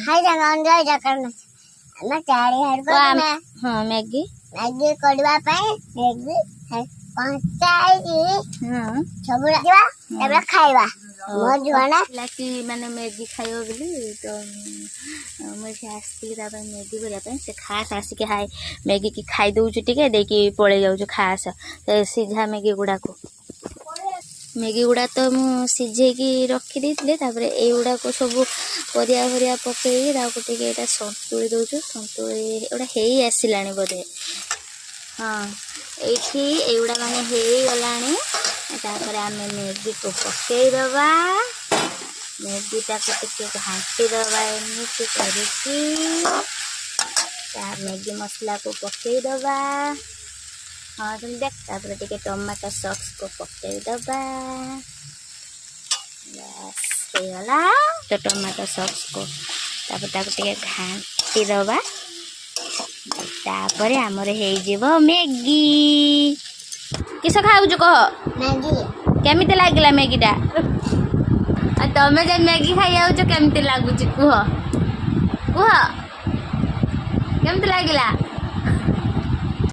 हाय जगह एंजॉय करना मैं चारी हेड को मैं हां मैगी मैगी करबा ପାଇଁ मैगी पहुंचाई हां सबुरा दिवा एबे खाइबा ମୋ ଝିଅନା लाकी माने मैगी खाइबो बोली तो मैं से आसती ता ପାଇଁ मैगी କରିବା ପାଇଁ से खास आसिके हाय मैगी की खाइ दउछु टिके देकी पळे जाउछु खास सिझा मैगी गुडा को मैगी गुडा तो मु सिझे की रखी देथिले तापर ए गुडा को सब परिया भरिया पकेई ताको टिके एटा संतुली दउछु संतुली एटा हेई आसिलानी बोधे हाँ एठी एगुड़ा माने हेई गलानी तापर आमे मैगी को पकेई दबा मैगी टाको टिके घांटी दबा एमती करके मैगी मसला को पकेई दबा हाँ तुम देख तापर टिके टमाटो सॉस को पकेई दबा बस हो गला तो टमाटो सॉस को तापर टाको टिके घांटी दबा तापर आमर हे जीवो मैगी किस खाऊ कह मैगी केमिति लागला मैगी टा तमे जे मैगी खाई आउछ केमिति लागुची कुह कुह केमिति लागला